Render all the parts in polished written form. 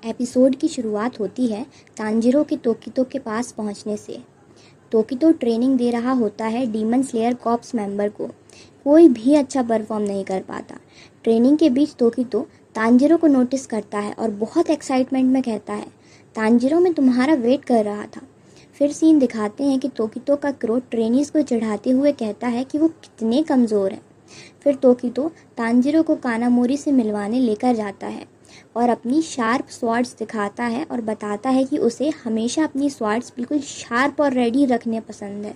Episode की शुरुआत होती है तांजिरो के तोकितो के पास पहुंचने से। तोकितो ट्रेनिंग दे रहा होता है डीमन स्लेयर कॉर्प्स मेंबर को। कोई भी अच्छा परफॉर्म नहीं कर पाता। ट्रेनिंग के बीच तोकितो तांजिरो को नोटिस करता है और बहुत एक्साइटमेंट में कहता है, तांजिरो मैं तुम्हारा वेट कर रहा था। फिर सीन दिखाते हैं कि तोकितो का क्रो ट्रेनीज को चढ़ाते हुए कहता है कि वो कितने कमज़ोर हैं। फिर तोकितो तांजिरो को कानामोरी से मिलवाने लेकर जाता है और अपनी शार्प स्वॉर्ड्स दिखाता है और बताता है कि उसे हमेशा अपनी स्वॉर्ड्स बिल्कुल शार्प और रेडी रखने पसंद है।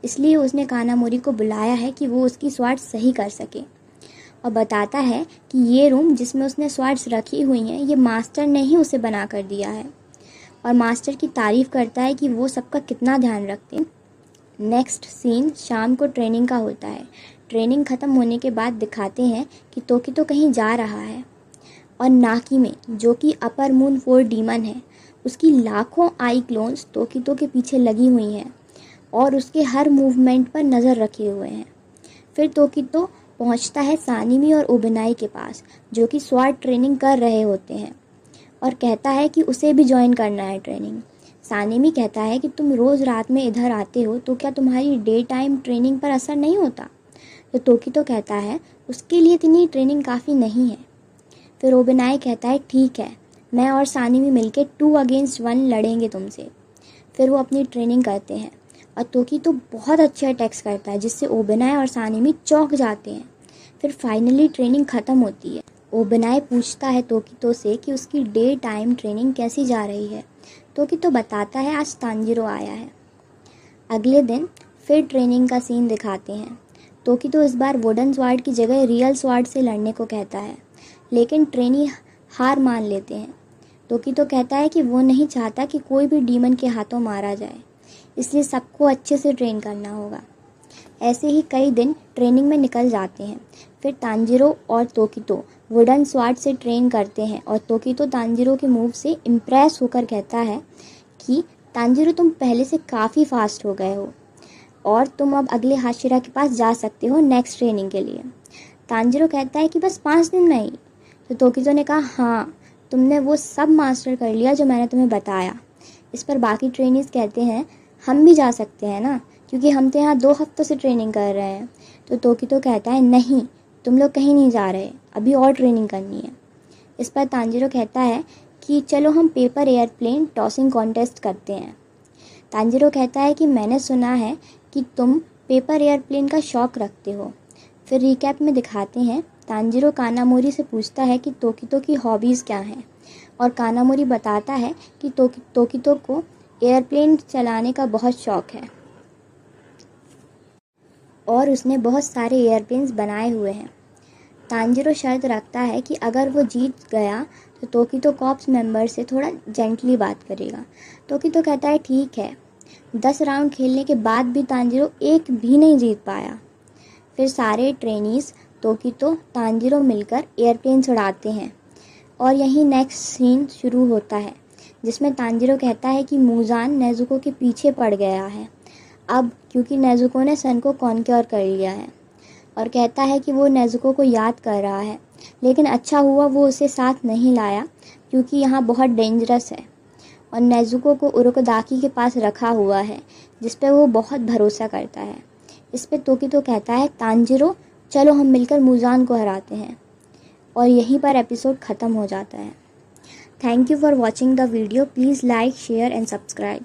इसलिए उसने कानामोरी को बुलाया है कि वो उसकी स्वॉर्ड्स सही कर सके और बताता है कि ये रूम जिसमें उसने स्वॉर्ड्स रखी हुई हैं ये मास्टर ने ही उसे बना कर दिया है और मास्टर की तारीफ़ करता है कि वो सबका कितना ध्यान रखते हैं। नेक्स्ट सीन शाम को ट्रेनिंग का होता है। ट्रेनिंग ख़त्म होने के बाद दिखाते हैं कि तोकितो कहीं जा रहा है और नाकी में, जो कि अपर मून 4 डीमन है, उसकी लाखों आई क्लोन्स तोकितो के पीछे लगी हुई हैं और उसके हर मूवमेंट पर नज़र रखे हुए हैं। फिर तोकितो पहुंचता है सानिमी और ओबेनाई के पास, जो कि स्वॉर्ड ट्रेनिंग कर रहे होते हैं, और कहता है कि उसे भी ज्वाइन करना है ट्रेनिंग। सानिमी कहता है कि तुम रोज़ रात में इधर आते हो तो क्या तुम्हारी डे टाइम ट्रेनिंग पर असर नहीं होता? तो तोकितो कहता है उसके लिए इतनी ट्रेनिंग काफ़ी नहीं है। फिर ओबेनाई कहता है ठीक है, मैं और सानिमी मिलके 2 अगेंस्ट 1 लड़ेंगे तुमसे। फिर वो अपनी ट्रेनिंग करते हैं और तोकितो बहुत अच्छे अटैक्स करता है जिससे ओबेनाई और सानिमी चौंक जाते हैं। फिर फाइनली ट्रेनिंग ख़त्म होती है। ओबेनाई पूछता है तोकितो से कि उसकी डे टाइम ट्रेनिंग कैसी जा रही है। तोकितो बताता है आज तांजिरो आया है। अगले दिन फिर ट्रेनिंग का सीन दिखाते हैं। तोकितो इस बार वुडन स्वॉर्ड की जगह रियल स्वॉर्ड से लड़ने को कहता है, लेकिन ट्रेनी हार मान लेते हैं। तोकितो कहता है कि वो नहीं चाहता कि कोई भी डीमन के हाथों मारा जाए, इसलिए सबको अच्छे से ट्रेन करना होगा। ऐसे ही कई दिन ट्रेनिंग में निकल जाते हैं। फिर तांजिरो और तोकितो वुडन स्वॉर्ड से ट्रेन करते हैं और तोकितो तांजिरो के मूव से इम्प्रेस होकर कहता है कि तांजिरो तुम पहले से काफ़ी फास्ट हो गए हो और तुम अब अगले हाशिरा के पास जा सकते हो नेक्स्ट ट्रेनिंग के लिए। तांजिरो कहता है कि बस 5 दिन में ही। तो तोकितो ने कहा हाँ, तुमने वो सब मास्टर कर लिया जो मैंने तुम्हें बताया। इस पर बाकी ट्रेनीज कहते हैं हम भी जा सकते हैं ना, क्योंकि हम तो यहाँ 2 हफ्तों से ट्रेनिंग कर रहे हैं। तो तोकितो कहता है नहीं, तुम लोग कहीं नहीं जा रहे, अभी और ट्रेनिंग करनी है। इस पर तांजिरो कहता है कि चलो हम पेपर एयरप्लेन टॉसिंग कॉन्टेस्ट करते हैं। तांजिरो कहता है कि मैंने सुना है कि तुम पेपर एयरप्लेन का शौक़ रखते हो। फिर रिकैप में दिखाते हैं तांजिरो कानामोरी से पूछता है कि तोकितो की हॉबीज़ क्या हैं और कानामोरी बताता है कि तोकितो को एयरप्लेन चलाने का बहुत शौक़ है और उसने बहुत सारे एयरप्लेन्स बनाए हुए हैं। तांजिरो शर्त रखता है कि अगर वो जीत गया तो तोकितो कॉर्प्स मेंबर से थोड़ा जेंटली बात करेगा। तोकितो कहता है ठीक है। 10 राउंड खेलने के बाद भी तांजिरो एक भी नहीं जीत पाया। फिर सारे ट्रेनीज तोकितो तांजिरो मिलकर एयरप्लेन उड़ाते हैं और यहीं नेक्स्ट सीन शुरू होता है, जिसमें तांजिरो कहता है कि मूजान नेजुको के पीछे पड़ गया है अब, क्योंकि नेजुको ने सन को कॉन्क्योर कर लिया है, और कहता है कि वो नेजुको को याद कर रहा है, लेकिन अच्छा हुआ वो उसे साथ नहीं लाया क्योंकि यहाँ बहुत डेंजरस है और नेजुको को उरोकोदाकी के पास रखा हुआ है जिस पे वो बहुत भरोसा करता है। इस पे तोकितो कहता है तांजिरो चलो हम मिलकर मूजान को हराते हैं, और यहीं पर एपिसोड ख़त्म हो जाता है। Thank you for watching the video. Please like, share and subscribe.